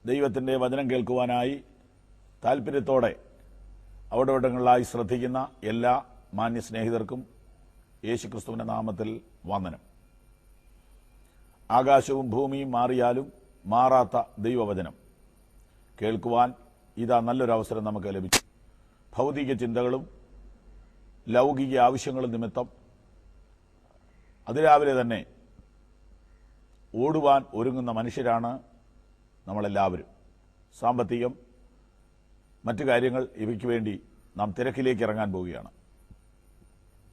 ദൈവത്തിൻ്റെ വചനം കേൾക്കുവാനായി താല്പര്യത്തോടെ അവിടെവിടങ്ങളിലായി ശ്രദ്ധിക്കുന്ന എല്ലാ മാന്യ സ്നേഹിതർക്കും യേശുക്രിസ്തുവിന്റെ നാമത്തിൽ വന്ദനം. ആകാശവും ഭൂമിയും മാറിയാലും മാറാത്ത ദൈവവചനം കേൾക്കുവാൻ ഇതാ നല്ലൊരു അവസരം നമുക്ക് ലഭിച്ചു. ഭൗതിക ചിന്തകളും ലൗകിക ആവശ്യങ്ങളും നിമിത്തം അതിരാവിലെ തന്നെ ഓടുവാൻ ഒരുങ്ങുന്ന മനുഷ്യരാണ് നമ്മളെല്ലാവരും. സാമ്പത്തികം, മറ്റു കാര്യങ്ങൾ, ഇവയ്ക്ക് വേണ്ടി നാം തിരക്കിലേക്ക് ഇറങ്ങാൻ പോവുകയാണ്.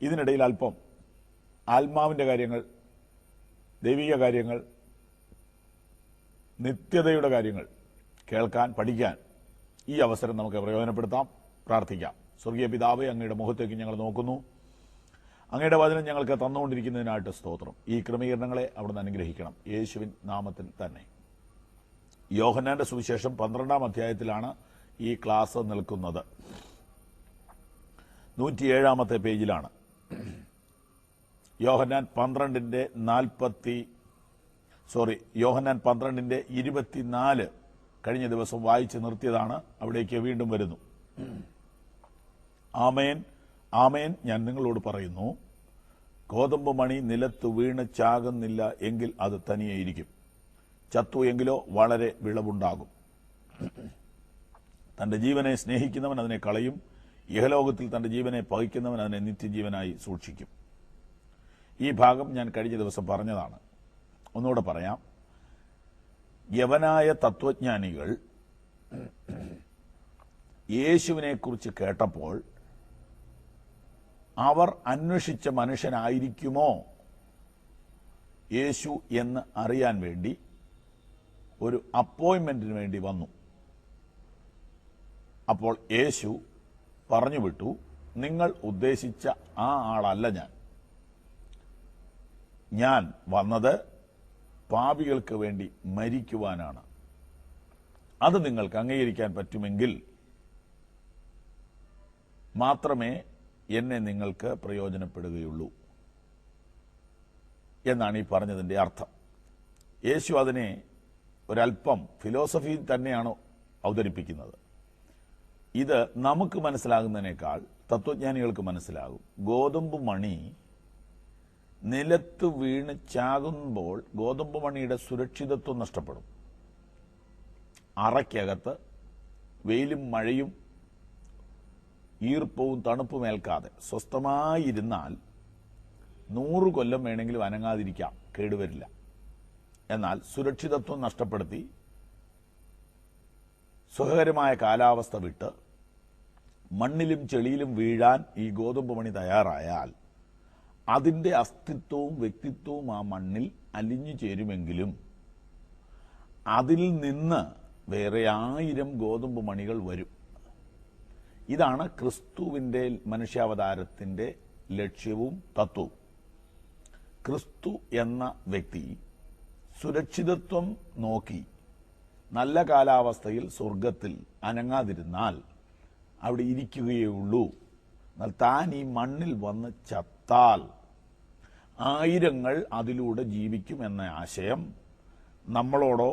ഇതിനിടയിൽ അല്പം ആത്മാവിൻ്റെ കാര്യങ്ങൾ, ദൈവിക കാര്യങ്ങൾ, നിത്യതയുടെ കാര്യങ്ങൾ കേൾക്കാൻ, പഠിക്കാൻ ഈ അവസരം നമുക്ക് പ്രയോജനപ്പെടുത്താം. പ്രാർത്ഥിക്കാം. സ്വർഗീയ പിതാവേ, അങ്ങയുടെ മുഖത്തേക്ക് ഞങ്ങൾ നോക്കുന്നു. അങ്ങയുടെ വചനം ഞങ്ങൾക്ക് തന്നുകൊണ്ടിരിക്കുന്നതിനായിട്ട് സ്തോത്രം. ഈ ക്രമീകരണങ്ങളെ അവിടുന്ന് അനുഗ്രഹിക്കണം, യേശുവിൻ നാമത്തിൽ തന്നെ. യോഹന്നാന്റെ സുവിശേഷം 12-ാം അധ്യായത്തിലാണ് ഈ ക്ലാസ് നിൽക്കുന്നത്. 107-ാമത്തെ പേജിലാണ്. യോഹന്നാൻ 12-ന്റെ 24 ദിവസം വായിച്ച് നിർത്തിയതാണ്. അവിടേക്ക് വീണ്ടും വരുന്നു. ആമേൻ, ആമേൻ, ഞാൻ നിങ്ങളോട് പറയുന്നു, ഗോതമ്പ് മണി നിലത്ത് വീണ് ചാകുന്നില്ല എങ്കിൽ അത് തനിയെയിരിക്കും. ചത്തു എങ്കിലോ വളരെ വിളവുണ്ടാകും. തന്റെ ജീവനെ സ്നേഹിക്കുന്നവൻ അതിനെ കളയും. ഇഹലോകത്തിൽ തന്റെ ജീവനെ പകയ്ക്കുന്നവൻ അതിനെ നിത്യജീവനായി സൂക്ഷിക്കും. ഈ ഭാഗം ഞാൻ കഴിഞ്ഞ ദിവസം പറഞ്ഞതാണ്. ഒന്നുകൂടെ പറയാം. യവനായ തത്വജ്ഞാനികൾ യേശുവിനെക്കുറിച്ച് കേട്ടപ്പോൾ അവർ അന്വേഷിച്ച മനുഷ്യനായിരിക്കുമോ യേശു എന്ന് അറിയാൻ വേണ്ടി ഒരു അപ്പോയിന്റ്മെന്റിന് വേണ്ടി വന്നു. അപ്പോൾ യേശു പറഞ്ഞു വിട്ടു, നിങ്ങൾ ഉദ്ദേശിച്ച ആ ആളല്ല ഞാൻ വന്നത് പാപികൾക്ക് വേണ്ടി മരിക്കുവാനാണ്. അത് നിങ്ങൾക്ക് അംഗീകരിക്കാൻ പറ്റുമെങ്കിൽ മാത്രമേ എന്നെ നിങ്ങൾക്ക് പ്രയോജനപ്പെടുകയുള്ളൂ എന്നാണ് ഈ പറഞ്ഞതിൻ്റെ അർത്ഥം. യേശു അതിനെ ഒരല്പം ഫിലോസഫി തന്നെയാണ് അവതരിപ്പിക്കുന്നത്. ഇത് നമുക്ക് മനസ്സിലാകുന്നതിനേക്കാൾ തത്വജ്ഞാനികൾക്ക് മനസ്സിലാകും. ഗോതമ്പ് മണി നിലത്ത് വീണ് ചാകുമ്പോൾ ഗോതമ്പ് മണിയുടെ സുരക്ഷിതത്വം നഷ്ടപ്പെടും. അറയ്ക്കകത്ത് വെയിലും മഴയും ഈർപ്പവും തണുപ്പുമേൽക്കാതെ സ്വസ്ഥമായിരുന്നാൽ 100 കൊല്ലം വേണമെങ്കിലും അനങ്ങാതിരിക്കാം, കേടുവരില്ല. എന്നാൽ സുരക്ഷിതത്വം നഷ്ടപ്പെടുത്തി സുഖകരമായ കാലാവസ്ഥ വിട്ട് മണ്ണിലും ചെളിയിലും വീഴാൻ ഈ ഗോതമ്പ് മണി തയ്യാറായാൽ അതിൻ്റെ അസ്തിത്വവും വ്യക്തിത്വവും ആ മണ്ണിൽ അലിഞ്ഞു ചേരുമെങ്കിലും അതിൽ നിന്ന് വേറെ 1000 ഗോതമ്പ് മണികൾ വരും. ഇതാണ് ക്രിസ്തുവിൻ്റെ മനുഷ്യാവതാരത്തിൻ്റെ ലക്ഷ്യവും തത്വവും. ക്രിസ്തു എന്ന വ്യക്തി സുരക്ഷിതത്വം നോക്കി നല്ല കാലാവസ്ഥയിൽ സ്വർഗത്തിൽ അനങ്ങാതിരുന്നാൽ അവിടെ ഇരിക്കുകയേ ഉള്ളൂ. എന്നാൽ താൻ ഈ മണ്ണിൽ വന്ന് ചത്താൽ 1000 അതിലൂടെ ജീവിക്കും എന്ന ആശയം നമ്മളോടോ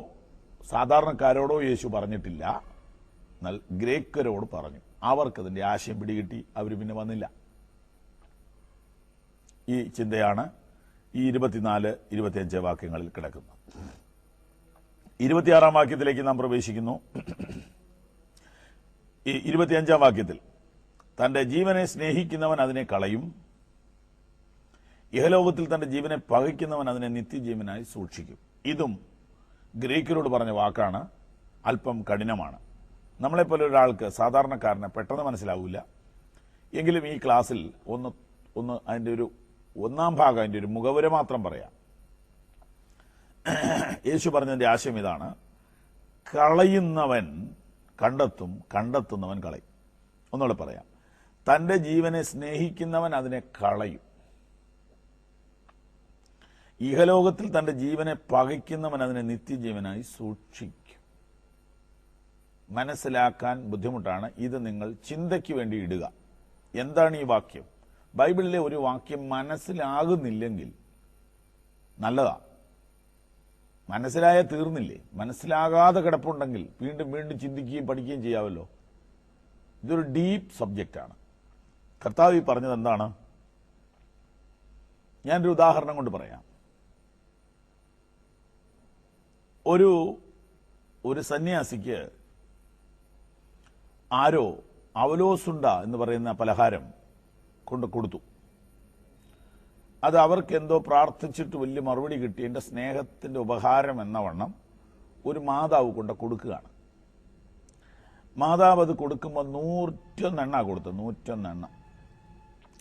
സാധാരണക്കാരോടോ യേശു പറഞ്ഞിട്ടില്ല. എന്നാൽ ഗ്രേക്കരോട് പറഞ്ഞു. അവർക്കതിൻ്റെ ആശയം പിടികിട്ടി. അവർ പിന്നെ വന്നില്ല. ഈ ചിന്തയാണ് ഈ 24-25 വാക്യങ്ങളിൽ കിടക്കുന്നത്. 26-ാം വാക്യത്തിലേക്ക് നാം പ്രവേശിക്കുന്നു. ഈ 25-ാം വാക്യത്തിൽ തന്റെ ജീവനെ സ്നേഹിക്കുന്നവൻ അതിനെ കളയും, ഇഹലോകത്തിൽ തന്റെ ജീവനെ പകയ്ക്കുന്നവൻ അതിനെ നിത്യജീവനായി സൂക്ഷിക്കും. ഇതും ഗ്രീക്കരോട് പറഞ്ഞ വാക്കാണ്. അല്പം കഠിനമാണ്. നമ്മളെപ്പോലെ ഒരാൾക്ക്, സാധാരണക്കാരനെ പെട്ടെന്ന് മനസ്സിലാവില്ല. എങ്കിലും ഈ ക്ലാസ്സിൽ ഒന്ന് അതിൻ്റെ ഒരു 1-ാം ഭാഗം, അതിൻ്റെ ഒരു മുഖവുര മാത്രം പറയാം. യേശു പറഞ്ഞതിൻ്റെ ആശയം ഇതാണ്: കളയുന്നവൻ കണ്ടെത്തും, കണ്ടെത്തുന്നവൻ കളയും. ഒന്നുകൂടെ പറയാം. തന്റെ ജീവനെ സ്നേഹിക്കുന്നവൻ അതിനെ കളയും, ഇഹലോകത്തിൽ തന്റെ ജീവനെ പകയ്ക്കുന്നവൻ അതിനെ നിത്യജീവനായി സൂക്ഷിക്കും. മനസ്സിലാക്കാൻ ബുദ്ധിമുട്ടാണ്. ഇത് നിങ്ങൾ ചിന്തയ്ക്ക് വേണ്ടി ഇടുക. എന്താണ് ഈ വാക്യം? ബൈബിളിലെ ഒരു വാക്യം മനസ്സിലാകുന്നില്ലെങ്കിൽ നല്ലതാ. മനസ്സിലായാൽ തീർന്നില്ലേ? മനസ്സിലാകാതെ കിടപ്പുണ്ടെങ്കിൽ വീണ്ടും വീണ്ടും ചിന്തിക്കുകയും പഠിക്കുകയും ചെയ്യാമല്ലോ. ഇതൊരു ഡീപ്പ് സബ്ജക്റ്റാണ്. കർത്താവ് ഈ പറഞ്ഞത് എന്താണ്? ഞാനൊരു ഉദാഹരണം കൊണ്ട് പറയാം. ഒരു സന്യാസിക്ക് ആരോ അവലോസുണ്ട എന്ന് പറയുന്ന പലഹാരം കൊണ്ട് കൊടുത്തു. അത് അവർക്ക് എന്തോ പ്രാർത്ഥിച്ചിട്ട് വലിയ മറുപടി കിട്ടി. എൻ്റെ സ്നേഹത്തിൻ്റെ ഉപഹാരം എന്ന വണ്ണം ഒരു മാതാവ് കൊണ്ട് കൊടുക്കുകയാണ്. മാതാവ് അത് കൊടുക്കുമ്പോൾ 101 എണ്ണ കൊടുത്തു. 101 എണ്ണ.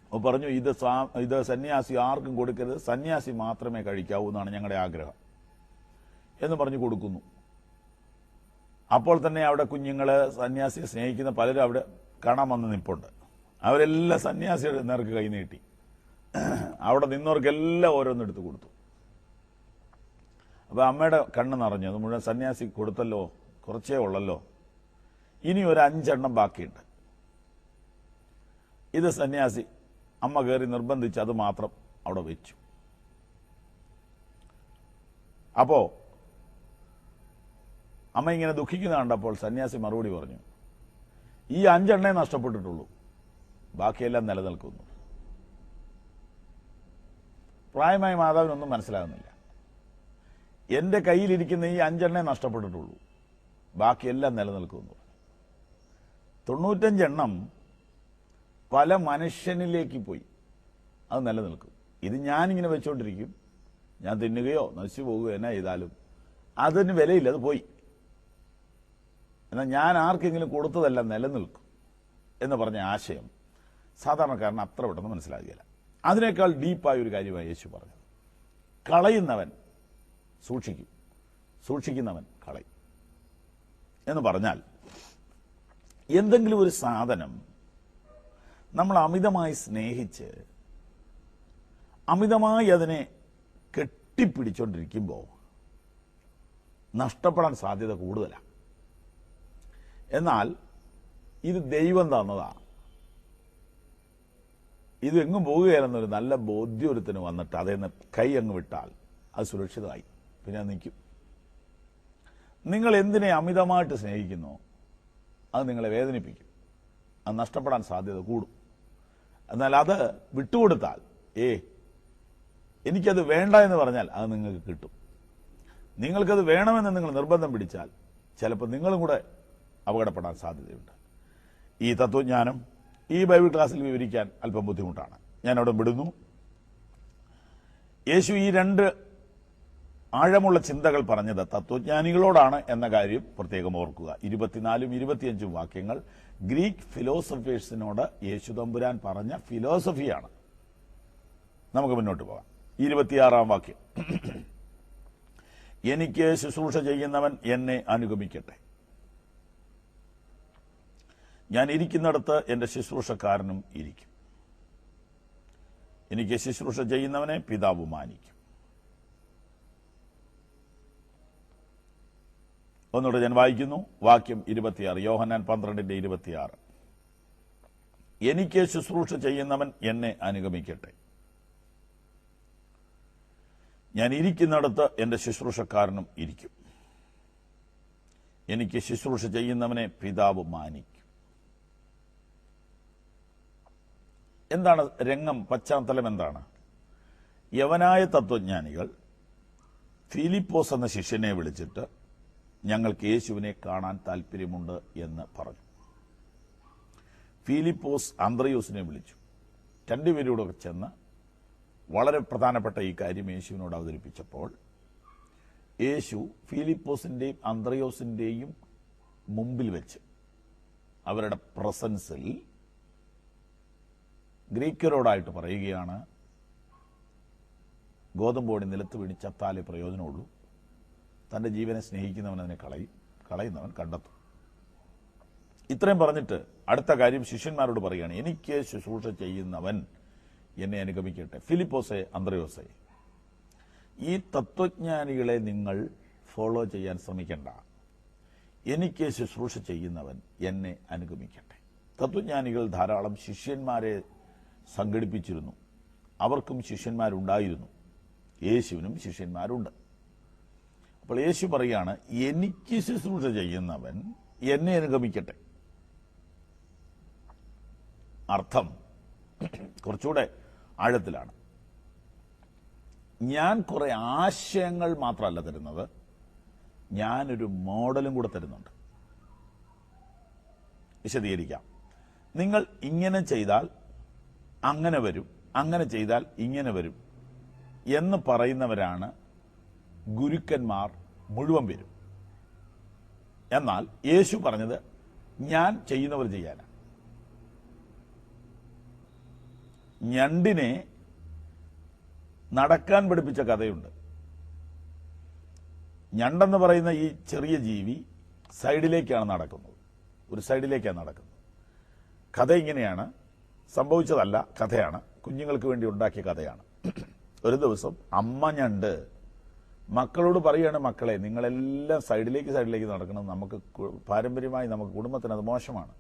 അപ്പോൾ പറഞ്ഞു, ഇത് സന്യാസി ആർക്കും കൊടുക്കരുത്, സന്യാസി മാത്രമേ കഴിക്കാവൂ എന്നാണ് ഞങ്ങളുടെ ആഗ്രഹം എന്ന് പറഞ്ഞു കൊടുക്കുന്നു. അപ്പോൾ തന്നെ അവിടെ കുഞ്ഞുങ്ങൾ, സന്യാസിയെ സ്നേഹിക്കുന്ന പലരും അവിടെ കാണാൻ വന്ന് നിൽപ്പുണ്ട്. അവരെല്ലാം സന്യാസിയുടെ നേർക്ക് കൈ നീട്ടി. അവിടെ നിന്നവർക്കെല്ലാം ഓരോന്നെടുത്ത് കൊടുത്തു. അപ്പോൾ അമ്മയുടെ കണ്ണ് നിറഞ്ഞു. അത് മുഴുവൻ സന്യാസി കൊടുത്തല്ലോ, കുറച്ചേ ഉള്ളല്ലോ, ഇനി ഒരു 5 എണ്ണം ബാക്കിയുണ്ട്. ഇത് സന്യാസി അമ്മ കയറി നിർബന്ധിച്ച് അത് മാത്രം അവിടെ വെച്ചു. അപ്പോ അമ്മ ഇങ്ങനെ ദുഃഖിക്കുന്ന കണ്ടപ്പോൾ സന്യാസി മറുപടി പറഞ്ഞു, ഈ 5 എണ്ണേ നഷ്ടപ്പെട്ടിട്ടുള്ളൂ, ബാക്കിയെല്ലാം നിലനിൽക്കുന്നു. പ്രായമായ മാതാവിനൊന്നും മനസ്സിലാകുന്നില്ല. എൻ്റെ കയ്യിലിരിക്കുന്ന ഈ 5 എണ്ണേ നഷ്ടപ്പെട്ടിട്ടുള്ളൂ, ബാക്കിയെല്ലാം നിലനിൽക്കുന്നു. 95 എണ്ണം പല മനുഷ്യനിലേക്ക് പോയി, അത് നിലനിൽക്കും. ഇത് ഞാനിങ്ങനെ വെച്ചുകൊണ്ടിരിക്കും, ഞാൻ തിന്നുകയോ നശിച്ചു പോകുകയോ എന്നാ ചെയ്താലും അതിന് വിലയില്ല, അത് പോയി. എന്നാൽ ഞാൻ ആർക്കെങ്കിലും കൊടുത്തതെല്ലാം നിലനിൽക്കും എന്ന് പറഞ്ഞ ആശയം സാധാരണക്കാരന് അത്ര പെട്ടെന്ന് മനസ്സിലാകുകയില്ല. അതിനേക്കാൾ ഡീപ്പായ ഒരു കാര്യമായി യേശു പറഞ്ഞത്. കളയുന്നവൻ സൂക്ഷിക്കും, സൂക്ഷിക്കുന്നവൻ കളയും എന്ന് പറഞ്ഞാൽ, എന്തെങ്കിലും ഒരു സാധനം നമ്മൾ അമിതമായി സ്നേഹിച്ച് അമിതമായി അതിനെ കെട്ടിപ്പിടിച്ചുകൊണ്ടിരിക്കുമ്പോൾ നഷ്ടപ്പെടാൻ സാധ്യത കൂടുതലാണ്. എന്നാൽ ഇത് ദൈവം തന്നതാണ്, ഇത് എങ്ങും പോവുകയാണെന്നൊരു നല്ല ബോധ്യൊരുത്തിന് വന്നിട്ട് അതേന്ന് കൈ അങ്ങ് വിട്ടാൽ അത് സുരക്ഷിതമായി, പിന്നെ അത് നിൽക്കും. നിങ്ങൾ എന്തിനെ അമിതമായിട്ട് സ്നേഹിക്കുന്നോ അത് നിങ്ങളെ വേദനിപ്പിക്കും, അത് നഷ്ടപ്പെടാൻ സാധ്യത കൂടും. എന്നാൽ അത് വിട്ടുകൊടുത്താൽ, എനിക്കത് വേണ്ട എന്ന് പറഞ്ഞാൽ അത് നിങ്ങൾക്ക് കിട്ടും. നിങ്ങൾക്കത് വേണമെന്ന് നിങ്ങൾ നിർബന്ധം പിടിച്ചാൽ ചിലപ്പോൾ നിങ്ങളും കൂടെ അപകടപ്പെടാൻ സാധ്യതയുണ്ട്. ഈ തത്വജ്ഞാനം ഈ ബൈബിൾ ക്ലാസ്സിൽ വിവരിക്കാൻ അല്പം ബുദ്ധിമുട്ടാണ്. ഞാനവിടെ വിടുന്നു. യേശു ഈ 2 ആഴമുള്ള ചിന്തകൾ പറഞ്ഞത് തത്വജ്ഞാനികളോടാണ് എന്ന കാര്യം പ്രത്യേകം ഓർക്കുക. 24ഉം 25ഉം വാക്യങ്ങൾ ഗ്രീക്ക് ഫിലോസഫേഴ്സിനോട് യേശു തമ്പുരാൻ പറഞ്ഞ ഫിലോസഫിയാണ്. നമുക്ക് മുന്നോട്ട് പോകാം. 26-ാം വാക്യം, എനിക്ക് ശുശ്രൂഷ ചെയ്യുന്നവൻ എന്നെ അനുഗമിക്കട്ടെ. ഞാൻ ഇരിക്കുന്നിടത്ത് എൻ്റെ ശുശ്രൂഷക്കാരനും ഇരിക്കും. എനിക്ക് ശുശ്രൂഷ ചെയ്യുന്നവനെ പിതാവ് മാനിക്കും. ഒന്നുകൂടെ ഞാൻ വായിക്കുന്നു. വാക്യം 26, യോഹന്നാൻ 12:26. എനിക്ക് ശുശ്രൂഷ ചെയ്യുന്നവൻ എന്നെ അനുഗമിക്കട്ടെ. ഞാൻ ഇരിക്കുന്നിടത്ത് എൻ്റെ ശുശ്രൂഷക്കാരനും ഇരിക്കും. എനിക്ക് ശുശ്രൂഷ ചെയ്യുന്നവനെ പിതാവ് മാനിക്കും. എന്താണ് രംഗം, പശ്ചാത്തലം എന്താണ്? യവനായ തത്വജ്ഞാനികൾ ഫിലിപ്പോസ് എന്ന ശിഷ്യനെ വിളിച്ചിട്ട് ഞങ്ങൾക്ക് യേശുവിനെ കാണാൻ താല്പര്യമുണ്ട് എന്ന് പറഞ്ഞു. ഫിലിപ്പോസ് അന്ത്രയോസിനെ വിളിച്ചു. 2 പേരോട് ചെന്ന് വളരെ പ്രധാനപ്പെട്ട ഈ കാര്യം യേശുവിനോട് അവതരിപ്പിച്ചപ്പോൾ യേശു ഫിലിപ്പോസിന്റെയും അന്ത്രയോസിന്റെയും മുമ്പിൽ വെച്ച് അവരുടെ പ്രസൻസിൽ ഗ്രീക്കരോടായിട്ട് പറയുകയാണ്, ഗോതമ്പോടി നിലത്ത് വീണി ചത്താലേ പ്രയോജനമുള്ളൂ. തൻ്റെ ജീവനെ സ്നേഹിക്കുന്നവൻ അതിനെ കളയുന്നവൻ കണ്ടെത്തും. ഇത്രയും പറഞ്ഞിട്ട് അടുത്ത കാര്യം ശിഷ്യന്മാരോട് പറയുകയാണ്, എനിക്ക് ശുശ്രൂഷ ചെയ്യുന്നവൻ എന്നെ അനുഗമിക്കട്ടെ. ഫിലിപ്പോസെ, അന്ത്രയോസെ, ഈ തത്വജ്ഞാനികളെ നിങ്ങൾ ഫോളോ ചെയ്യാൻ ശ്രമിക്കേണ്ട. എനിക്ക് ശുശ്രൂഷ ചെയ്യുന്നവൻ എന്നെ അനുഗമിക്കട്ടെ. തത്വജ്ഞാനികൾ ധാരാളം ശിഷ്യന്മാരെ സംഘടിപ്പിച്ചിരുന്നു. അവർക്കും ശിഷ്യന്മാരുണ്ടായിരുന്നു. യേശുവിനും ശിഷ്യന്മാരുണ്ട്. അപ്പോൾ യേശു പറയുകയാണ്, എനിക്ക് ശുശ്രൂഷ ചെയ്യുന്നവൻ എന്നെ അനുഗമിക്കട്ടെ. അർത്ഥം കുറച്ചുകൂടെ ആഴത്തിലാണ്. ഞാൻ കുറെ ആശയങ്ങൾ മാത്രമല്ല തരുന്നത്, ഞാനൊരു മോഡലും കൂടെ തരുന്നുണ്ട്. വിശദീകരിക്കാം. നിങ്ങൾ ഇങ്ങനെ ചെയ്താൽ അങ്ങനെ വരും, അങ്ങനെ ചെയ്താൽ ഇങ്ങനെ വരും എന്ന് പറയുന്നവരാണ് ഗുരുക്കന്മാർ മുഴുവൻ പേരും. എന്നാൽ യേശു പറഞ്ഞത് ഞാൻ ചെയ്യുന്നവർ ചെയ്യാനാണ്. ഞണ്ടിനെ നടക്കാൻ പഠിപ്പിച്ച കഥയുണ്ട്. ഞണ്ടെന്ന് പറയുന്ന ഈ ചെറിയ ജീവി സൈഡിലേക്കാണ് നടക്കുന്നത്, ഒരു സൈഡിലേക്കാണ് നടക്കുന്നത്. കഥ ഇങ്ങനെയാണ്, സംഭവിച്ചതല്ല, കഥയാണ്, കുഞ്ഞുങ്ങൾക്ക് വേണ്ടി ഉണ്ടാക്കിയ കഥയാണ്. ഒരു ദിവസം അമ്മ ഞണ്ട് മക്കളോട് പറയുകയാണ്, മക്കളെ നിങ്ങളെല്ലാം സൈഡിലേക്ക് നടക്കണം, നമുക്ക് പാരമ്പര്യമായി നമുക്ക് കുടുംബത്തിന് അത് മോശമാണ്.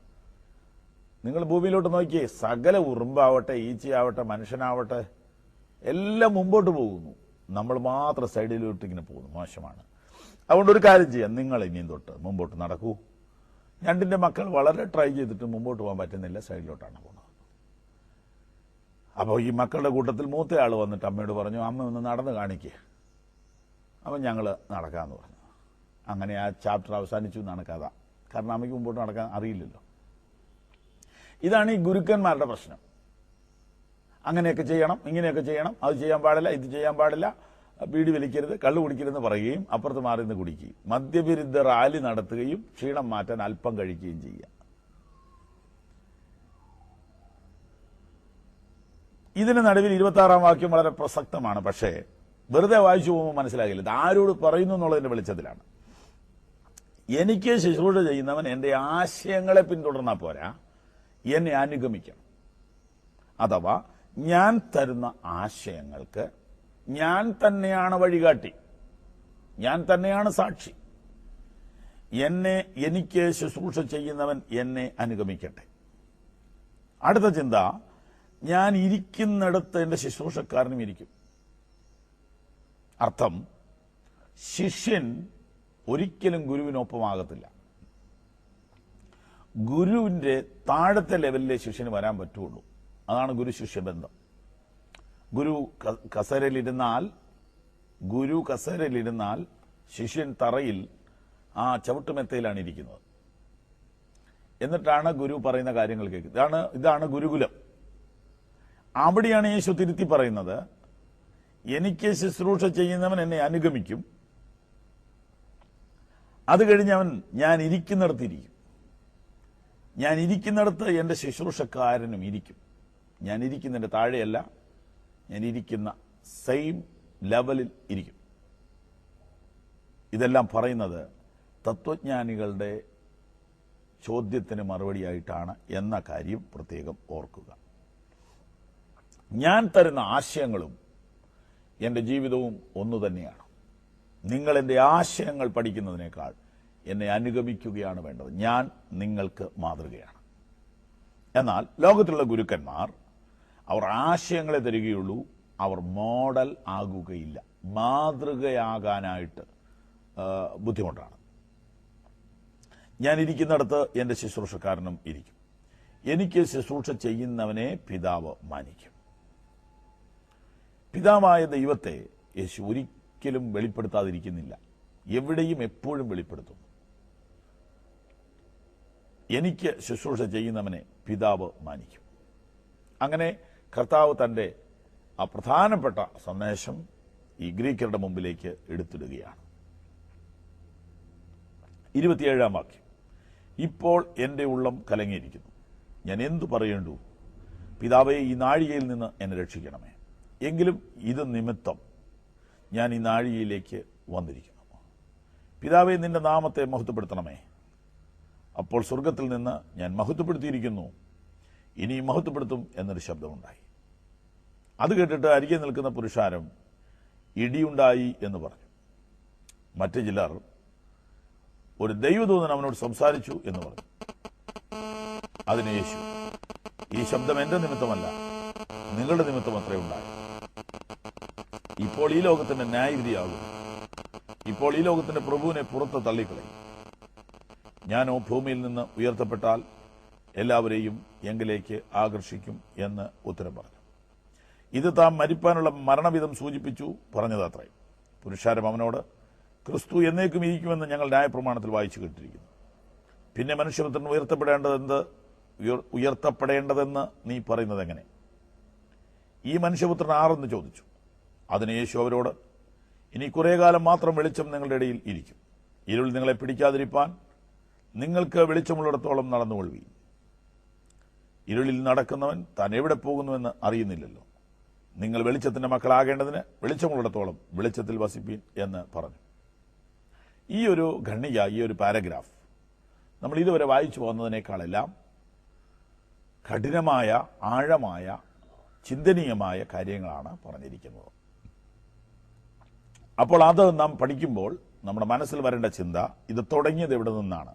നിങ്ങൾ ഭൂമിയിലോട്ട് നോക്കിയേ, സകല ഉറുമ്പാവട്ടെ, ഈച്ചയാവട്ടെ, മനുഷ്യനാവട്ടെ എല്ലാം മുമ്പോട്ട് പോകുന്നു, നമ്മൾ മാത്രം സൈഡിലോട്ട് ഇങ്ങനെ പോകുന്നു, മോശമാണ്. അതുകൊണ്ട് ഒരു കാര്യം ചെയ്യാം, നിങ്ങൾ ഇനിയും തൊട്ട് മുമ്പോട്ട് നടക്കൂ. ഞണ്ടിന്റെ മക്കൾ വളരെ ട്രൈ ചെയ്തിട്ട് മുമ്പോട്ട് പോകാൻ പറ്റുന്നില്ല, സൈഡിലോട്ടാണ് പോകുന്നത്. അപ്പോൾ ഈ മക്കളുടെ കൂട്ടത്തിൽ മൂത്തയാൾ വന്നിട്ട് അമ്മയോട് പറഞ്ഞു, അമ്മ ഒന്ന് നടന്ന് കാണിക്കുക. അപ്പം ഞങ്ങൾ നടക്കാമെന്ന് പറഞ്ഞു. അങ്ങനെ ആ ചാപ്റ്റർ അവസാനിച്ചു എന്നാണ് കഥ. കാരണം അമ്മയ്ക്ക് മുമ്പോട്ട് നടക്കാൻ അറിയില്ലല്ലോ. ഇതാണ് ഈ ഗുരുക്കന്മാരുടെ പ്രശ്നം. അങ്ങനെയൊക്കെ ചെയ്യണം, ഇങ്ങനെയൊക്കെ ചെയ്യണം, അത് ചെയ്യാൻ പാടില്ല, ഇത് ചെയ്യാൻ പാടില്ല, ബീഡി വലിക്കരുത്, കള്ളു കുടിക്കരുതെന്ന് പറയുകയും അപ്പുറത്ത് മാറി നിന്ന് കുടിക്കുകയും മദ്യവിരുദ്ധ റാലി നടത്തുകയും ക്ഷീണം മാറ്റാൻ അല്പം കഴിക്കുകയും ചെയ്യുക. ഇതിന് നടുവിൽ 26-ാം വാക്യം വളരെ പ്രസക്തമാണ്. പക്ഷേ വെറുതെ വായിച്ചു പോകുമ്പോൾ മനസ്സിലാകില്ല ഇത് ആരോട് പറയുന്നു എന്നുള്ളതിന്റെ വെളിച്ചത്തിലാണ്. എനിക്ക് ശുശ്രൂഷ ചെയ്യുന്നവൻ എന്റെ ആശയങ്ങളെ പിന്തുടർന്നാൽ പോരാ, എന്നെ അനുഗമിക്കണം. അഥവാ ഞാൻ തരുന്ന ആശയങ്ങൾക്ക് ഞാൻ തന്നെയാണ് വഴികാട്ടി, ഞാൻ തന്നെയാണ് സാക്ഷി. എനിക്ക് ശുശ്രൂഷ ചെയ്യുന്നവൻ എന്നെ അനുഗമിക്കട്ടെ. അടുത്ത ചിന്ത, ഞാൻ ഇരിക്കുന്നിടത്ത് എന്റെ ശുശ്രൂഷക്കാരനും ഇരിക്കും. അർത്ഥം, ശിഷ്യൻ ഒരിക്കലും ഗുരുവിനൊപ്പമാകത്തില്ല. ഗുരുവിന്റെ താഴത്തെ ലെവലിലെ ശിഷ്യന് വരാൻ പറ്റുള്ളൂ. അതാണ് ഗുരു ശിഷ്യബന്ധം. ഗുരു കസേരയിലിരുന്നാൽ ശിഷ്യൻ തറയിൽ ആ ചവിട്ടുമെത്തയിലാണ് ഇരിക്കുന്നത്. എന്നിട്ടാണ് ഗുരു പറയുന്ന കാര്യങ്ങൾ കേൾക്കുന്നത്. ഇതാണ് ഗുരുകുലം. അവിടെയാണ് യേശു തിരുത്തി പറയുന്നത്, എനിക്ക് ശുശ്രൂഷ ചെയ്യുന്നവൻ എന്നെ അനുഗമിക്കും. അത് കഴിഞ്ഞ് ഞാൻ ഇരിക്കുന്നിടത്തിരിക്കും. ഞാൻ ഇരിക്കുന്നിടത്ത് എന്റെ ശുശ്രൂഷക്കാരനും ഇരിക്കും. ഞാൻ ഇരിക്കുന്നതിന്റെ താഴെയല്ല, ഞാൻ ഇരിക്കുന്ന സെയിം ലെവലിൽ ഇരിക്കും. ഇതെല്ലാം പറയുന്നത് തത്വജ്ഞാനികളുടെ ചോദ്യത്തിന് മറുപടിയായിട്ടാണ് എന്ന കാര്യം പ്രത്യേകം ഓർക്കുക. ഞാൻ തരുന്ന ആശയങ്ങളും എന്റെ ജീവിതവും ഒന്നു തന്നെയാണ്. നിങ്ങൾ എന്റെ ആശയങ്ങൾ പഠിക്കുന്നതിനേക്കാൾ എന്നെ അനുഗമിക്കുകയാണ് വേണ്ടത്. ഞാൻ നിങ്ങൾക്ക് മാതൃകയാണ്. എന്നാൽ ലോകത്തിലുള്ള ഗുരുക്കന്മാർ അവർ ആശയങ്ങളെ തരികയുള്ളൂ, അവർ മോഡൽ ആകുകയില്ല. മാതൃകയാകാനായിട്ട് ബുദ്ധിമുട്ടാണ്. ഞാൻ ഇരിക്കുന്നിടത്ത് എന്റെ ശുശ്രൂഷക്കാരനും ഇരിക്കും. എനിക്ക് ശുശ്രൂഷ ചെയ്യുന്നവനെ പിതാവ് മാനിക്കും. പിതാവായ ദൈവത്തെ യേശു ഒരിക്കലും വെളിപ്പെടുത്താതിരിക്കുന്നില്ല. എവിടെയും എപ്പോഴും വെളിപ്പെടുത്തുന്നു. എനിക്ക് ശുശ്രൂഷ ചെയ്യുന്നവനെ പിതാവ് മാനിക്കും. അങ്ങനെ കർത്താവ് തന്റെ ആ പ്രധാനപ്പെട്ട സന്ദേശം ഈ ഗ്രീക്കരുടെ മുമ്പിലേക്ക് എടുത്തിടുകയാണ്. 27-ാം വാക്യം, ഇപ്പോൾ എന്റെ ഉള്ളം കലങ്ങിയിരിക്കുന്നു, ഞാൻ എന്തു പറയേണ്ടു? പിതാവേ, ഈ നാഴികയിൽ നിന്ന് എന്നെ രക്ഷിക്കണമേ. എങ്കിലും ഇത് നിമിത്തം ഞാൻ ഈ നാഴികയിലേക്ക് വന്നിരിക്കുന്നു. പിതാവേ, നിന്റെ നാമത്തെ മഹത്വപ്പെടുത്തണമേ. അപ്പോൾ സ്വർഗത്തിൽ നിന്ന് ഞാൻ മഹത്വപ്പെടുത്തിയിരിക്കുന്നു, ഇനിയും മഹത്വപ്പെടുത്തും എന്നൊരു ശബ്ദമുണ്ടായി. അത് കേട്ടിട്ട് അരികെ നിൽക്കുന്ന പുരുഷാരം ഇടിയുണ്ടായി എന്ന് പറഞ്ഞു. മറ്റു ചിലർ ഒരു ദൈവദൂതൻ അവനോട് സംസാരിച്ചു എന്ന് പറഞ്ഞു. അതിന് യേശു, ഈ ശബ്ദം എന്റെ നിമിത്തമല്ല, നിങ്ങളുടെ നിമിത്തം അത്രേ ഉണ്ടായി. ഇപ്പോൾ ഈ ലോകത്തിന്റെ ന്യായവിധിയാകും. ഇപ്പോൾ ഈ ലോകത്തിന്റെ പ്രഭുവിനെ പുറത്ത് തള്ളിക്കളയും. ഞാനോ ഭൂമിയിൽ നിന്ന് ഉയർത്തപ്പെട്ടാൽ എല്ലാവരെയും എങ്കിലേക്ക് ആകർഷിക്കും എന്ന് ഉത്തരം പറഞ്ഞു. ഇത് താൻ മരിപ്പാനുള്ള മരണവിധം സൂചിപ്പിച്ചു പറഞ്ഞതത്രേ. പുരുഷാരം അവനോട്, ക്രിസ്തു എന്നേക്കും ഇരിക്കുമെന്ന് ഞങ്ങൾ ന്യായപ്രമാണത്തിൽ വായിച്ചു കേട്ടിരിക്കുന്നു. പിന്നെ മനുഷ്യപുത്രൻ ഉയർത്തപ്പെടേണ്ടതെന്ന് നീ പറയുന്നത് എങ്ങനെ? ഈ മനുഷ്യപുത്രൻ ആരെന്ന് ചോദിച്ചു. അതിന് യേശു അവരോട്, ഇനി കുറേ കാലം മാത്രം വെളിച്ചം നിങ്ങളുടെ ഇടയിൽ ഇരിക്കും. ഇരുൾ നിങ്ങളെ പിടിക്കാതിരിപ്പാൻ നിങ്ങൾക്ക് വെളിച്ചമുള്ളിടത്തോളം നടന്നുകൊള്ളുവീൻ. ഇരുളിൽ നടക്കുന്നവൻ താൻ എവിടെ പോകുന്നുവെന്ന് അറിയുന്നില്ലല്ലോ. നിങ്ങൾ വെളിച്ചത്തിന്റെ മക്കളാകേണ്ടതിന് വെളിച്ചമുള്ളിടത്തോളം വെളിച്ചത്തിൽ വസിപ്പീൻ എന്ന് പറഞ്ഞു. ഈ ഒരു ഖണ്ഡിക, ഈ ഒരു പാരഗ്രാഫ് നമ്മൾ ഇതുവരെ വായിച്ചു പോകുന്നതിനേക്കാളെല്ലാം കഠിനമായ, ആഴമായ, ചിന്തനീയമായ കാര്യങ്ങളാണ് പറഞ്ഞിരിക്കുന്നത്. അപ്പോൾ അത് നാം പഠിക്കുമ്പോൾ നമ്മുടെ മനസ്സിൽ വരേണ്ട ചിന്ത, ഇത് തുടങ്ങിയത് എവിടെ നിന്നാണ്?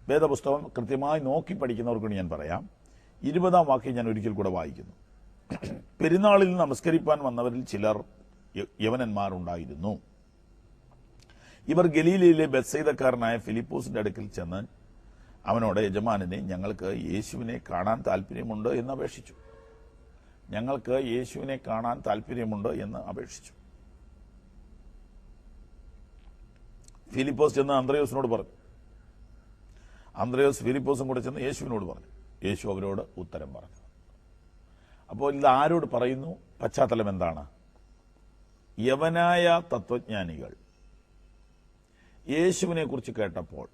വേദപുസ്തകം കൃത്യമായി നോക്കി പഠിക്കുന്നവർക്ക് ഞാൻ പറയാം. 20-ാം വാക്യം ഞാൻ ഒരിക്കൽ കൂടെ വായിക്കുന്നു. പെരുന്നാളിൽ നമസ്കരിപ്പാൻ വന്നവരിൽ ചിലർ യവനന്മാരുണ്ടായിരുന്നു. ഇവർ ഗലീലയിലെ ബെത്സയിദക്കാരനായ ഫിലിപ്പോസിന്റെ അടുക്കൽ ചെന്ന് അവനോട്, യജമാനനെ, ഞങ്ങൾക്ക് യേശുവിനെ കാണാൻ താല്പര്യമുണ്ട് എന്ന് അപേക്ഷിച്ചു. ഞങ്ങൾക്ക് യേശുവിനെ കാണാൻ താല്പര്യമുണ്ട് എന്ന് അപേക്ഷിച്ചു. ഫിലിപ്പോസ് ചെന്ന് അന്ത്രയോസിനോട് പറഞ്ഞു. അന്ത്രയോസ് ഫിലിപ്പോസും കൂടെ ചെന്ന് യേശുവിനോട് പറഞ്ഞു. യേശു അവരോട് ഉത്തരം പറഞ്ഞു. അപ്പോൾ ഇത് ആരോട് പറയുന്നു? പശ്ചാത്തലം എന്താണ്? യവനായ തത്വജ്ഞാനികൾ യേശുവിനെ കുറിച്ച് കേട്ടപ്പോൾ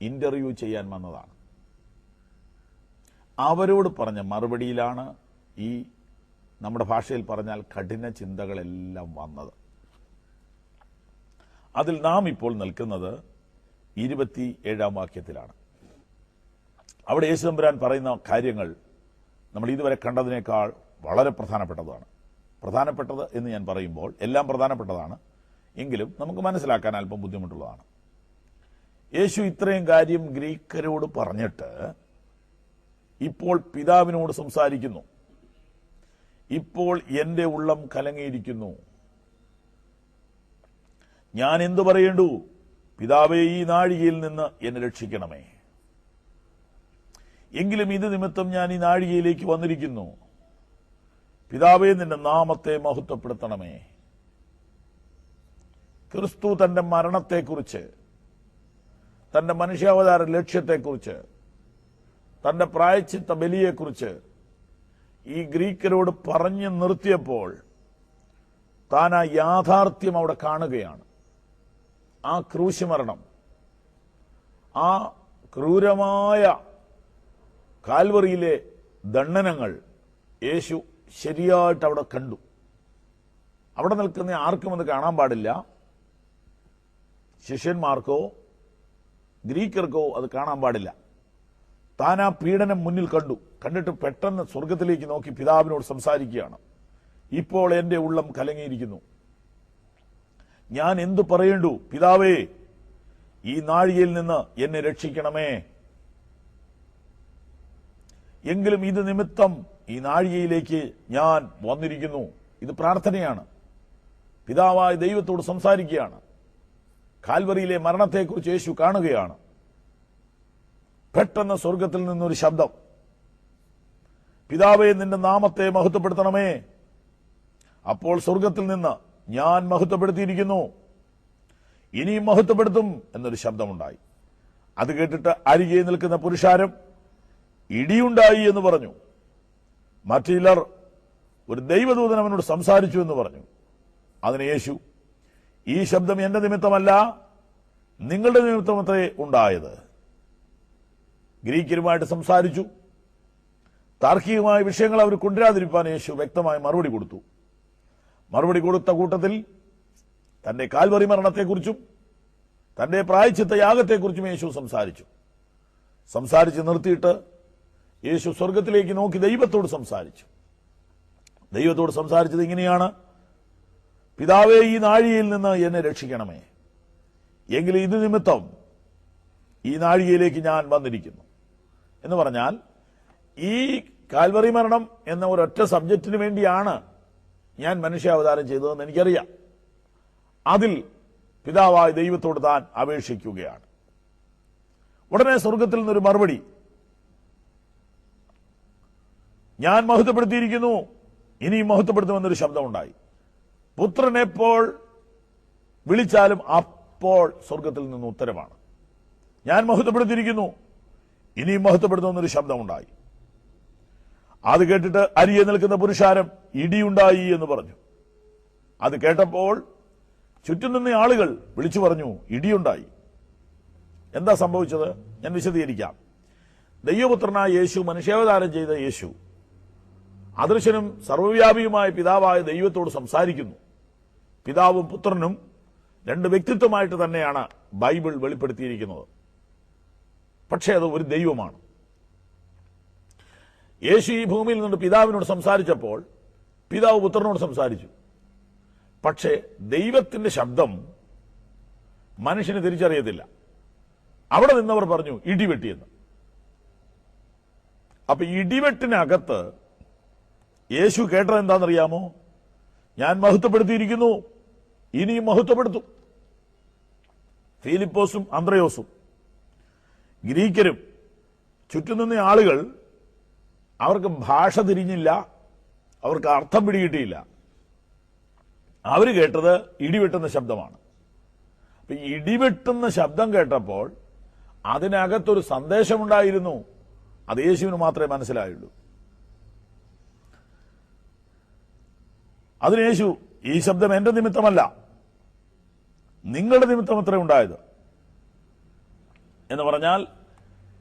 ഇന്റർവ്യൂ ചെയ്യാൻ വന്നതാണ്. അവരോട് പറഞ്ഞ മറുപടിയിലാണ് ഈ നമ്മുടെ ഭാഷയിൽ പറഞ്ഞാൽ കഠിന ചിന്തകളെല്ലാം വന്നത്. അതിൽ നാം ഇപ്പോൾ നിൽക്കുന്നത് 27-ാം വാക്യത്തിലാണ്. അവിടെ യേശു തമ്പുരാൻ പറയുന്ന കാര്യങ്ങൾ നമ്മൾ ഇതുവരെ കണ്ടതിനേക്കാൾ വളരെ പ്രധാനപ്പെട്ടതാണ്. പ്രധാനപ്പെട്ടത് എന്ന് ഞാൻ പറയുമ്പോൾ എല്ലാം പ്രധാനപ്പെട്ടതാണ്, എങ്കിലും നമുക്ക് മനസ്സിലാക്കാൻ അല്പം ബുദ്ധിമുട്ടുള്ളതാണ്. യേശു ഇത്രയും കാര്യം ഗ്രീക്കരോട് പറഞ്ഞിട്ട് ഇപ്പോൾ പിതാവിനോട് സംസാരിക്കുന്നു. ഇപ്പോൾ എന്റെ ഉള്ളം കലങ്ങിയിരിക്കുന്നു. ഞാൻ എന്തു പറയേണ്ടു? പിതാവേ, ഈ നാഴികയിൽ നിന്ന് എന്നെ രക്ഷിക്കണമേ. എങ്കിലും ഇത് നിമിത്തം ഞാൻ ഈ നാഴികയിലേക്ക് വന്നിരിക്കുന്നു. പിതാവേ, നിന്റെ നാമത്തെ മഹത്വപ്പെടുത്തണമേ. ക്രിസ്തു തന്റെ മരണത്തെക്കുറിച്ച്, തന്റെ മനുഷ്യാവതാര ലക്ഷ്യത്തെക്കുറിച്ച്, തന്റെ പ്രായശ്ചിത്ത ബലിയെക്കുറിച്ച് ഈ ഗ്രീക്കരോട് പറഞ്ഞു നിർത്തിയപ്പോൾ താൻ ആ യാഥാർത്ഥ്യം അവിടെ കാണുകയാണ്. ആ ക്രൂശുമരണം, ആ ക്രൂരമായ കാൽവറിയിലെ ദണ്ഡനങ്ങൾ യേശു ശരിയായിട്ട് അവിടെ കണ്ടു. അവിടെ നിൽക്കുന്ന ആർക്കും അത് കാണാൻ പാടില്ല. ശിഷ്യന്മാർക്കോ ഗ്രീക്കർക്കോ അത് കാണാൻ പാടില്ല. താൻ ആ പീഡനം മുന്നിൽ കണ്ടു. കണ്ടിട്ട് പെട്ടെന്ന് സ്വർഗത്തിലേക്ക് നോക്കി പിതാവിനോട് സംസാരിക്കുകയാണ്. ഇപ്പോൾ എന്റെ ഉള്ളം കലങ്ങിയിരിക്കുന്നു. ഞാൻ എന്തു പറയേണ്ടു? പിതാവേ, ഈ നാഴികയിൽ നിന്ന് എന്നെ രക്ഷിക്കണമേ. എങ്കിലും ഇത് നിമിത്തം ഈ നാഴികയിലേക്ക് ഞാൻ വന്നിരിക്കുന്നു. ഇത് പ്രാർത്ഥനയാണ്. പിതാവായ ദൈവത്തോട് സംസാരിക്കുകയാണ്. കാൽവറിയിലെ മരണത്തെക്കുറിച്ച് യേശു കാണുകയാണ്. പെട്ടെന്ന് സ്വർഗത്തിൽ നിന്നൊരു ശബ്ദം, പിതാവേ, നിന്റെ നാമത്തെ മഹത്വപ്പെടുത്തണമേ. അപ്പോൾ സ്വർഗത്തിൽ നിന്ന്, ഞാൻ മഹത്വപ്പെടുത്തിയിരിക്കുന്നു, ഇനിയും മഹത്വപ്പെടുത്തും എന്നൊരു ശബ്ദമുണ്ടായി. അത് കേട്ടിട്ട് അരികെ നിൽക്കുന്ന പുരുഷാരം, ഇടിയുണ്ടായി എന്ന് പറഞ്ഞു. മറ്റു ചിലർ, ഒരു ദൈവദൂതൻ അവനോട് സംസാരിച്ചു എന്ന് പറഞ്ഞു. അതിന് യേശു, ഈ ശബ്ദം എന്റെ നിമിത്തമല്ല, നിങ്ങളുടെ നിമിത്തമത്രേ ഉണ്ടായത്. ഗ്രീക്കരുമായിട്ട് സംസാരിച്ചു. താർക്കികമായ വിഷയങ്ങൾ അവർ കൊണ്ടുവരാതിരിക്കാൻ യേശു വ്യക്തമായി മറുപടി കൊടുത്തു. മറുപടി കൊടുത്ത കൂട്ടത്തിൽ തന്റെ കാൽവറി മരണത്തെക്കുറിച്ചും തന്റെ പ്രായശ്ചിത്ത യാഗത്തെക്കുറിച്ചും യേശു സംസാരിച്ച് നിർത്തിയിട്ട് യേശു സ്വർഗത്തിലേക്ക് നോക്കി ദൈവത്തോട് സംസാരിച്ചു. ദൈവത്തോട് സംസാരിച്ചത് ഇങ്ങനെയാണ്: പിതാവേ, ഈ നാഴികയിൽ നിന്ന് എന്നെ രക്ഷിക്കണമേ. എങ്കിലും ഇത് നിമിത്തം ഈ നാഴികയിലേക്ക് ഞാൻ വന്നിരിക്കുന്നു എന്ന് പറഞ്ഞാൽ, ഈ കാൽവറി മരണം എന്ന ഒരൊറ്റ സബ്ജക്റ്റിന് വേണ്ടിയാണ് ഞാൻ മനുഷ്യാവതാരം ചെയ്തതെന്ന് എനിക്കറിയാം. അതിൽ പിതാവായ ദൈവത്തോട് താൻ അപേക്ഷിക്കുകയാണ്. ഉടനെ സ്വർഗത്തിൽ നിന്നൊരു മറുപടി, ഞാൻ മഹത്വപ്പെടുത്തിയിരിക്കുന്നു, ഇനിയും മഹത്വപ്പെടുത്തുമെന്നൊരു ശബ്ദമുണ്ടായി. പുത്രൻ എപ്പോൾ വിളിച്ചാലും അപ്പോൾ സ്വർഗത്തിൽ നിന്ന് ഉത്തരമാണ്, ഞാൻ മഹത്വപ്പെടുത്തിയിരിക്കുന്നു, ഇനിയും മഹത്വപ്പെടുത്തുമെന്നൊരു ശബ്ദമുണ്ടായി. അത് കേട്ടിട്ട് അരികെ നിൽക്കുന്ന പുരുഷാരം ഇടിയുണ്ടായി എന്ന് പറഞ്ഞു. അത് കേട്ടപ്പോൾ ചുറ്റും നിന്ന ആളുകൾ വിളിച്ചു പറഞ്ഞു, ഇടിയുണ്ടായി. എന്താ സംഭവിച്ചത്? ഞാൻ വിശദീകരിക്കാം. ദൈവപുത്രനായ യേശു, മനുഷ്യാവതാരം ചെയ്ത യേശു, അദൃശ്യനും സർവ്വവ്യാപിയുമായ പിതാവായ ദൈവത്തോട് സംസാരിക്കുന്നു. പിതാവും പുത്രനും രണ്ട് വ്യക്തിത്വമായിട്ട് തന്നെയാണ് ബൈബിൾ വെളിപ്പെടുത്തിയിരിക്കുന്നത്. പക്ഷേ അത് ഒരു ദൈവമാണ്. യേശു ഈ ഭൂമിയിൽ നിന്ന് പിതാവിനോട് സംസാരിച്ചപ്പോൾ പിതാവ് പുത്രനോട് സംസാരിച്ചു. പക്ഷേ ദൈവത്തിന്റെ ശബ്ദം മനുഷ്യന് തിരിച്ചറിയത്തില്ല. അവിടെ നിന്നവർ പറഞ്ഞു ഇടിവെട്ടിയെന്ന്. അപ്പൊ ഇടിവെട്ടിനകത്ത് യേശു കേട്ടത് എന്താണെന്നറിയാമോ? ഞാൻ മഹത്വപ്പെടുത്തിയിരിക്കുന്നു, ഇനിയും മഹത്വപ്പെടുത്തും. ഫിലിപ്പോസും അന്ത്രയോസും ഗ്രീക്കരും ചുറ്റും നിന്ന ആളുകൾ, അവർക്ക് ഭാഷ തിരിഞ്ഞില്ല, അവർക്ക് അർത്ഥം പിടികിട്ടിയില്ല. അവർ കേട്ടത് ഇടിവെട്ടുന്ന ശബ്ദമാണ്. അപ്പൊ ഇടിവെട്ടുന്ന ശബ്ദം കേട്ടപ്പോൾ അതിനകത്തൊരു സന്ദേശമുണ്ടായിരുന്നു. അത് യേശുവിന് മാത്രമേ മനസ്സിലായുള്ളൂ. അതിന് യേശു, ഈ ശബ്ദം എന്റെ നിമിത്തമല്ല, നിങ്ങളുടെ നിമിത്തം അത്രേ ഉണ്ടായത് എന്ന് പറഞ്ഞാൽ,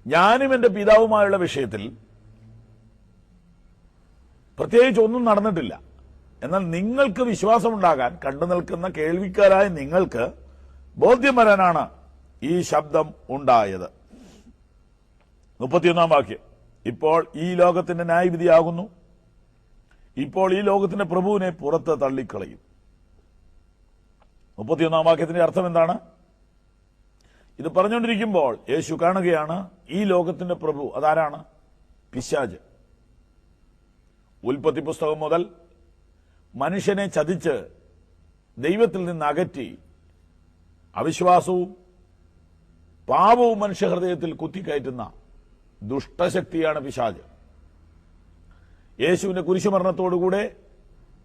ഞാനും എന്റെ പിതാവുമായുള്ള വിഷയത്തിൽ പ്രത്യേകിച്ച് ഒന്നും നടന്നിട്ടില്ല. എന്നാൽ നിങ്ങൾക്ക് വിശ്വാസമുണ്ടാകാൻ, കണ്ടു നിൽക്കുന്ന കേൾവിക്കാരായ നിങ്ങൾക്ക് ബോധ്യം വരാനാണ് ഈ ശബ്ദം ഉണ്ടായത്. 31 വാക്യം, ഇപ്പോൾ ഈ ലോകത്തിന്റെ ന്യായവിധിയാകുന്നു, ഇപ്പോൾ ഈ ലോകത്തിന്റെ പ്രഭുവിനെ പുറത്ത് തള്ളിക്കളയും. 31 വാക്യത്തിന്റെ അർത്ഥം എന്താണ്? ഇത് പറഞ്ഞുകൊണ്ടിരിക്കുമ്പോൾ യേശു കാണുകയാണ്, ഈ ലോകത്തിന്റെ പ്രഭു അതാരാണ്? പിശാച്. ഉൽപ്പത്തി പുസ്തകം മുതൽ മനുഷ്യനെ ചതിച്ച് ദൈവത്തിൽ നിന്ന് അകറ്റി അവിശ്വാസവും പാപവും മനുഷ്യഹൃദയത്തിൽ കുത്തിക്കയറ്റുന്ന ദുഷ്ടശക്തിയാണ് പിശാച്. യേശുവിന്റെ കുരിശുമരണത്തോടുകൂടെ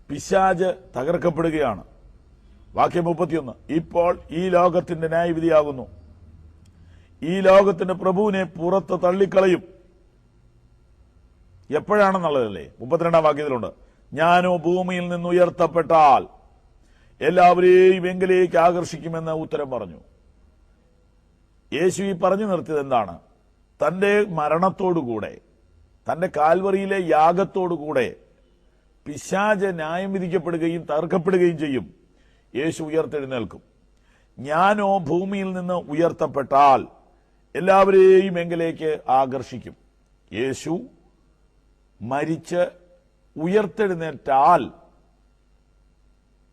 പിശാച് തകർക്കപ്പെടുകയാണ്. വാക്യം 31, ഇപ്പോൾ ഈ ലോകത്തിന്റെ ന്യായവിധിയാകുന്നു, ഈ ലോകത്തിന്റെ പ്രഭുവിനെ പുറത്ത് തള്ളിക്കളയും. എപ്പോഴാണെന്നുള്ളതല്ലേ 32 വാക്യത്തിലുണ്ട്. ഞാനോ ഭൂമിയിൽ നിന്ന് ഉയർത്തപ്പെട്ടാൽ എല്ലാവരെയും എങ്കിലേക്ക് ആകർഷിക്കുമെന്ന് ഉത്തരം പറഞ്ഞു. യേശു ഈ പറഞ്ഞു നിർത്തിയത് എന്താണ്? തന്റെ മരണത്തോടുകൂടെ, തന്റെ കാൽവറിയിലെ യാഗത്തോടുകൂടെ പിശാച് ന്യായം വിധിക്കപ്പെടുകയും തകർക്കപ്പെടുകയും ചെയ്യും. യേശു ഉയർത്തെഴുന്നേൽക്കും. ഞാനോ ഭൂമിയിൽ നിന്ന് ഉയർത്തപ്പെട്ടാൽ എല്ലാവരെയും എങ്കിലേക്ക് ആകർഷിക്കും. യേശു മരിച്ച് ഉയർത്തെഴുന്നേറ്റാൽ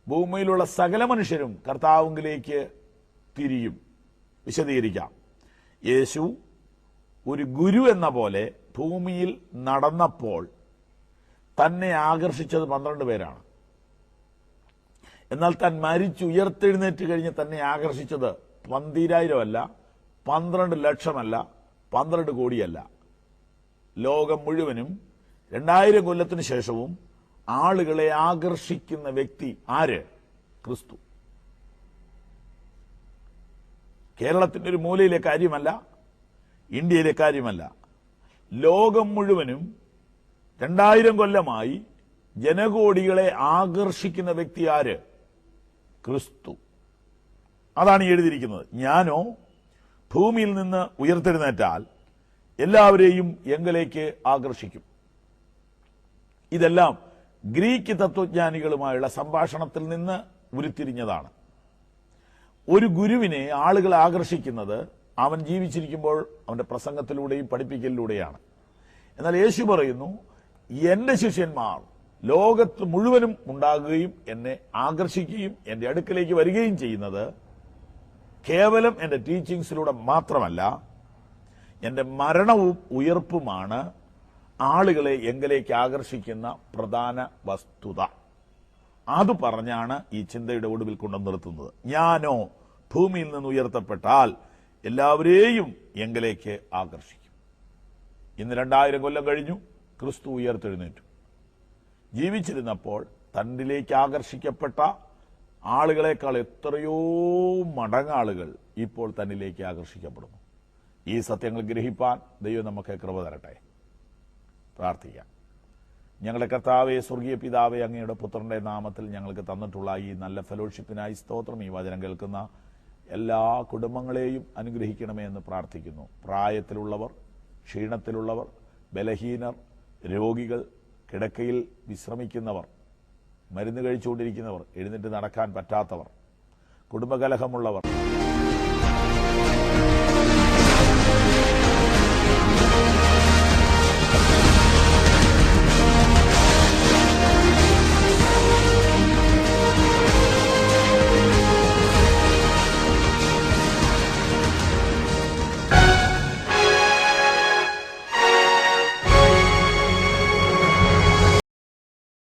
ഭൂമിയിലുള്ള സകല മനുഷ്യരും കർത്താവിലേക്ക് തിരിയും. വിശദീകരിക്കാം. യേശു ഒരു ഗുരു എന്ന പോലെ ഭൂമിയിൽ നടന്നപ്പോൾ തന്നെ ആകർഷിച്ചത് 12 പേരാണ്. എന്നാൽ താൻ മരിച്ചു ഉയർത്തെഴുന്നേറ്റ് കഴിഞ്ഞ് തന്നെ ആകർഷിച്ചത് 12,000 അല്ല, 12 ലക്ഷമല്ല, 12 കോടിയല്ല. ലോകം മുഴുവനും 2000 കൊല്ലത്തിന് ശേഷവും ആളുകളെ ആകർഷിക്കുന്ന വ്യക്തി ആര്? ക്രിസ്തു. കേരളത്തിന്റെ ഒരു മൂലയിലെ കാര്യമല്ല, ഇന്ത്യയിലെ കാര്യമല്ല. ലോകം മുഴുവനും 2000 കൊല്ലമായി ജനകോടികളെ ആകർഷിക്കുന്ന വ്യക്തി ആര്? ക്രിസ്തു. അതാണ് ഈ എഴുതിയിരിക്കുന്നത്. ഞാനോ ഭൂമിയിൽ നിന്ന് ഉയർത്തെഴുന്നേറ്റാൽ എല്ലാവരെയും എങ്കിലേക്ക് ആകർഷിക്കും. ഇതെല്ലാം ഗ്രീക്ക് തത്വജ്ഞാനികളുമായുള്ള സംഭാഷണത്തിൽ നിന്ന് ഉരുത്തിരിഞ്ഞതാണ്. ഒരു ഗുരുവിനെ ആളുകൾ ആകർഷിക്കുന്നത് അവൻ ജീവിച്ചിരിക്കുമ്പോൾ അവന്റെ പ്രസംഗത്തിലൂടെയും പഠിപ്പിക്കലിലൂടെയാണ്. എന്നാൽ യേശു പറയുന്നു, എന്റെ ശിഷ്യന്മാർ ലോകത്ത് മുഴുവനും ഉണ്ടാകുകയും എന്നെ ആകർഷിക്കുകയും എന്റെ അടുക്കലേക്ക് വരികയും ചെയ്യുന്നത് കേവലം എന്റെ ടീച്ചിങ്സിലൂടെ മാത്രമല്ല, എന്റെ മരണവും ഉയർപ്പുമാണ് ആളുകളെ എങ്കിലേക്ക് ആകർഷിക്കുന്ന പ്രധാന വസ്തുത. അത് പറഞ്ഞാണ് ഈ ചിന്തയുടെ ഒടുവിൽ കൊണ്ടു നിർത്തുന്നത്. ഞാനോ ഭൂമിയിൽ നിന്ന് ഉയർത്തപ്പെട്ടാൽ എല്ലാവരെയും എങ്കിലേക്ക് ആകർഷിക്കും. ഇന്ന് 2000 കൊല്ലം കഴിഞ്ഞു, ക്രിസ്തു ഉയർത്തെഴുന്നേറ്റു. ജീവിച്ചിരുന്നപ്പോൾ തന്നിലേക്ക് ആകർഷിക്കപ്പെട്ട ആളുകളെക്കാൾ എത്രയോ മടങ്ങാളുകൾ ഇപ്പോൾ തന്നിലേക്ക് ആകർഷിക്കപ്പെടുന്നു. ഈ സത്യങ്ങൾ ഗ്രഹിപ്പാൻ ദൈവം നമുക്ക് കൃപ തരട്ടെ. പ്രാർത്ഥിക്കാം. ഞങ്ങളുടെ കർത്താവേ, സ്വർഗീയ പിതാവേ, അങ്ങയുടെ പുത്രന്റെ നാമത്തിൽ ഞങ്ങൾക്ക് തന്നിട്ടുള്ള ഈ നല്ല ഫെലോഷിപ്പിനായി സ്തോത്രം. ഈ വചനം കേൾക്കുന്ന എല്ലാ കുടുംബങ്ങളെയും അനുഗ്രഹിക്കണമേ എന്ന് പ്രാർത്ഥിക്കുന്നു. പ്രായത്തിലുള്ളവർ, ക്ഷീണത്തിലുള്ളവർ, ബലഹീനർ, രോഗികൾ, കിടക്കയിൽ വിശ്രമിക്കുന്നവർ, മരുന്ന് കഴിച്ചുകൊണ്ടിരിക്കുന്നവർ, എഴുന്നേറ്റ് നടക്കാൻ പറ്റാത്തവർ, കുടുംബകലഹമുള്ളവർ,